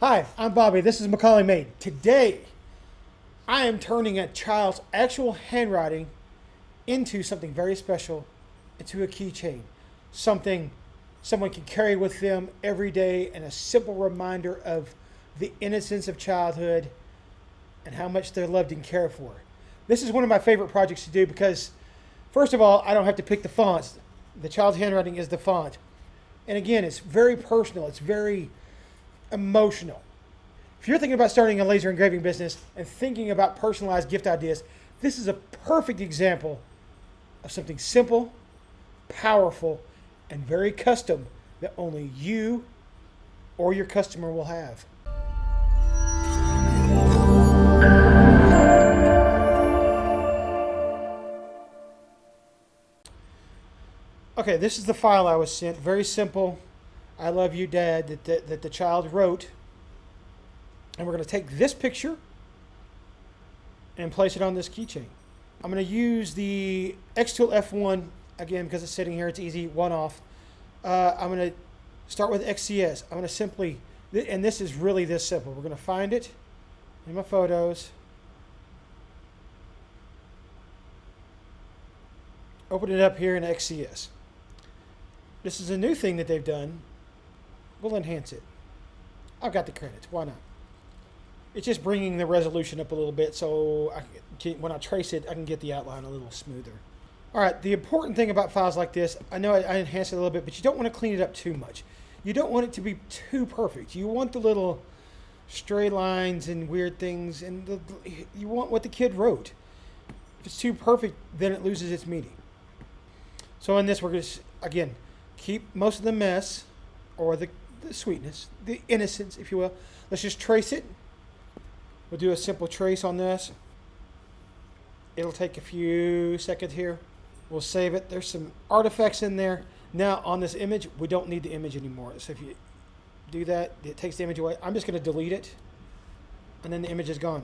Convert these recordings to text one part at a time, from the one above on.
Hi, I'm Bobby. This is Macaulay Made. Today, I am turning a child's actual handwriting into something very special, into a keychain. Something someone can carry with them every day and a simple reminder of the innocence of childhood and how much they're loved and cared for. This is one of my favorite projects to do because, first of all, I don't have to pick the fonts. The child's handwriting is the font. And again, it's very personal, it's very emotional. If you're thinking about starting a laser engraving business and thinking about personalized gift ideas, this is a perfect example of something simple, powerful, and very custom that only you or your customer will have. Okay, this is the file I was sent. Very simple. I love you, Dad, that the child wrote. And we're going to take this picture and place it on this keychain. I'm going to use the xTool F1 again because it's sitting here. It's easy, one off. I'm going to start with XCS. I'm going to simply, and this is really this simple. We're going to find it in my photos. Open it up here in XCS. This is a new thing that they've done. We'll enhance it. I've got the credits. Why not? It's just bringing the resolution up a little bit so when I trace it, I can get the outline a little smoother. All right, the important thing about files like this, I know I enhanced it a little bit, but you don't want to clean it up too much. You don't want it to be too perfect. You want the little stray lines and weird things, and you want what the kid wrote. If it's too perfect, then it loses its meaning. So in this, we're going to, again, keep most of the mess, or the sweetness, the innocence, if you will. Let's just trace it. We'll do a simple trace on this. It'll take a few seconds here. We'll save it. There's some artifacts in there. Now on this image, we don't need the image anymore. So if you do that, it takes the image away. I'm just going to delete it. And then the image is gone.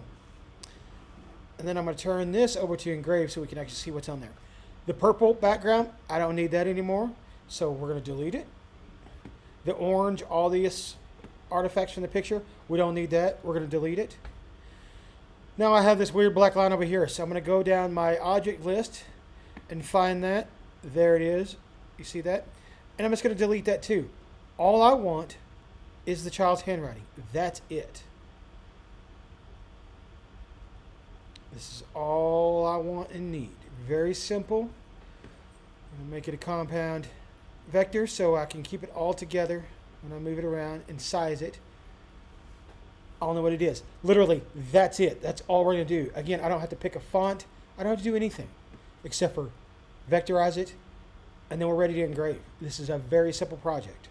And then I'm going to turn this over to Engraved so we can actually see what's on there. The purple background, I don't need that anymore. So we're going to delete it. The orange, all these artifacts from the picture, we don't need that. We're going to delete it. Now I have this weird black line over here, so I'm going to go down my object list and find that. There it is. You see that? And I'm just going to delete that too. All I want is the child's handwriting. That's it. This is all I want and need. Very simple. I'm going to make it a compound vector so I can keep it all together when I move it around and size it. I'll know what it is. Literally, that's it. That's all we're going to do. Again, I don't have to pick a font. I don't have to do anything except for vectorize it, and then we're ready to engrave. This is a very simple project.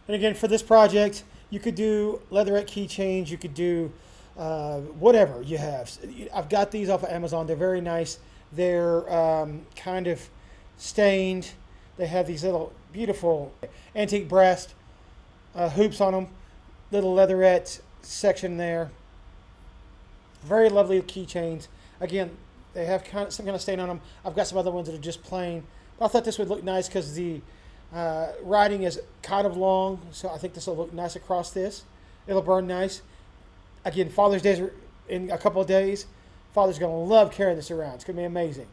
And again, for this project, you could do Leatherette keychains. You could do whatever you have. I've got these off of Amazon. They're very nice. They're kind of stained. They have these little beautiful antique brass hoops on them. Little leatherette section there. Very lovely keychains. Again, they have some kind of stain on them. I've got some other ones that are just plain. But I thought this would look nice because the writing is kind of long. So I think this will look nice across this. It'll burn nice. Again, Father's Day is in a couple of days. Father's going to love carrying this around. It's going to be amazing.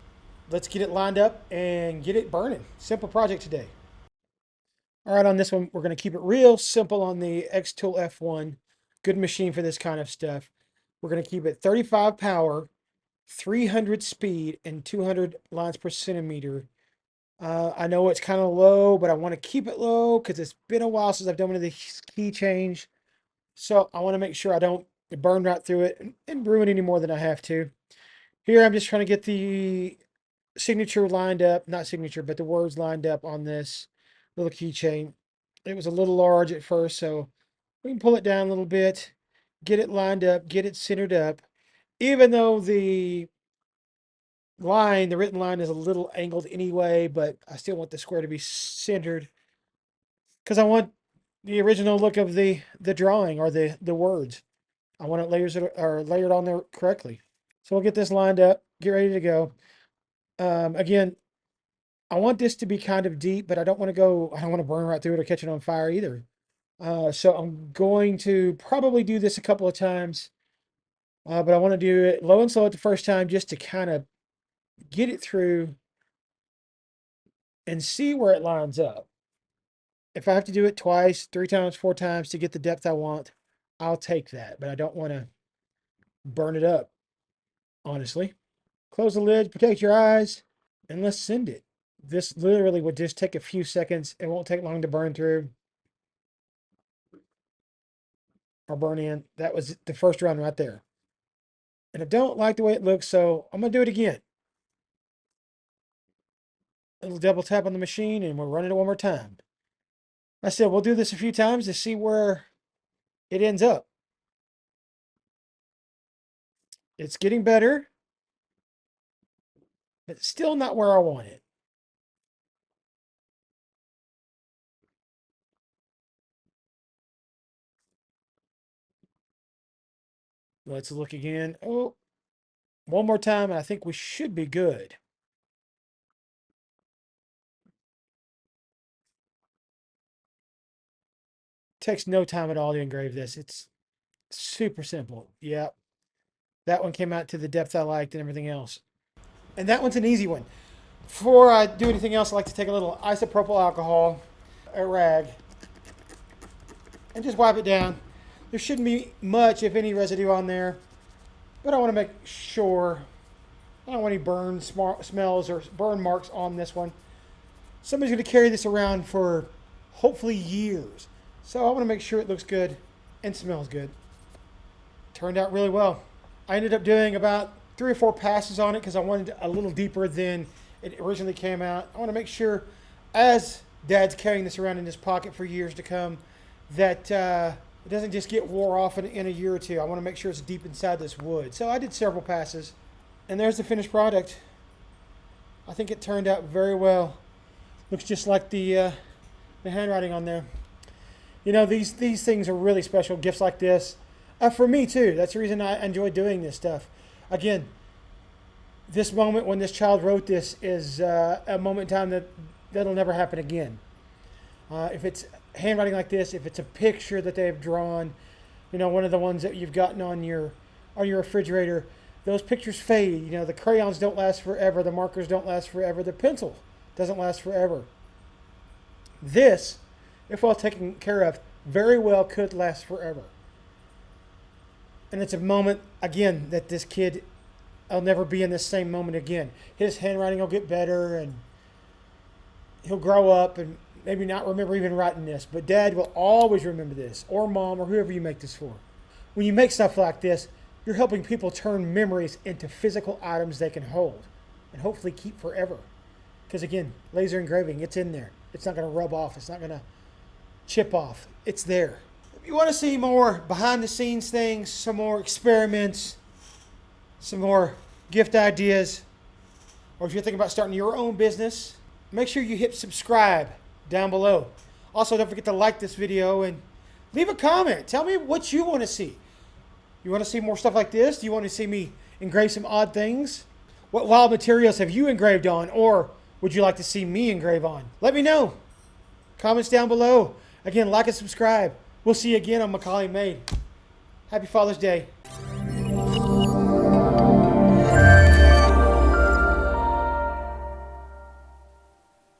Let's get it lined up and get it burning. Simple project today. All right, on this one, we're going to keep it real simple on the xTool F1. Good machine for this kind of stuff. We're going to keep it 35 power, 300 speed, and 200 lines per centimeter. I know it's kind of low, but I want to keep it low because it's been a while since I've done one of these key change. So I want to make sure I don't burn right through it and ruin any more than I have to. Here, I'm just trying to get the signature lined up, not signature, but the words lined up on this little keychain. It was a little large at first, so we can pull it down a little bit, get it lined up, get it centered up. Even though the written line is a little angled anyway, but I still want the square to be centered because I want the original look of the drawing or the words. I want it layered on there correctly. So we'll get this lined up, get ready to go. Again, I want this to be kind of deep, but I don't want to burn right through it or catch it on fire either. So I'm going to probably do this a couple of times, but I want to do it low and slow at the first time just to kind of get it through and see where it lines up. If I have to do it twice, 3 times, 4 times to get the depth I want, I'll take that, but I don't want to burn it up, honestly. Close the lid, protect your eyes, and let's send it. This literally would just take a few seconds. It won't take long to burn through or burn in. That was the first run right there. And I don't like the way it looks, so I'm going to do it again. A little double tap on the machine, and we'll run it one more time. I said we'll do this a few times to see where it ends up. It's getting better, but still not where I want it. Let's look again. Oh, one more time, and I think we should be good. Takes no time at all to engrave this. It's super simple. Yep. That one came out to the depth I liked and everything else. And that one's an easy one. Before I do anything else, I like to take a little isopropyl alcohol, a rag, and just wipe it down. There shouldn't be much, if any, residue on there, but I want to make sure I don't want any burn smells or burn marks on this one. Somebody's going to carry this around for hopefully years. So I want to make sure it looks good and smells good. Turned out really well. I ended up doing about 3 or 4 passes on it because I wanted a little deeper than it originally came out. I want to make sure, as Dad's carrying this around in his pocket for years to come, that it doesn't just get wore off in a year or two. I want to make sure it's deep inside this wood. So I did several passes, and there's the finished product. I think it turned out very well. Looks just like the handwriting on there. You know, these things are really special, gifts like this. For me, too. That's the reason I enjoy doing this stuff. Again, this moment when this child wrote this is a moment in time that'll never happen again. If it's handwriting like this, if it's a picture that they've drawn, you know, one of the ones that you've gotten on your refrigerator, those pictures fade. You know, the crayons don't last forever. The markers don't last forever. The pencil doesn't last forever. This, if well taken care of, very well could last forever. And it's a moment, again, that this kid will never be in this same moment again. His handwriting will get better, and he'll grow up and maybe not remember even writing this. But Dad will always remember this, or Mom, or whoever you make this for. When you make stuff like this, you're helping people turn memories into physical items they can hold and hopefully keep forever. Because again, laser engraving, it's in there. It's not going to rub off. It's not going to chip off. It's there. If you want to see more behind the scenes things, some more experiments, some more gift ideas, or if you're thinking about starting your own business, make sure you hit subscribe down below. Also, don't forget to like this video and leave a comment. Tell me what you want to see. You want to see more stuff like this? Do you want to see me engrave some odd things? What wild materials have you engraved on, or would you like to see me engrave on? Let me know. Comments down below. Again, like and subscribe. We'll see you again on Macaulay Made. Happy Father's Day.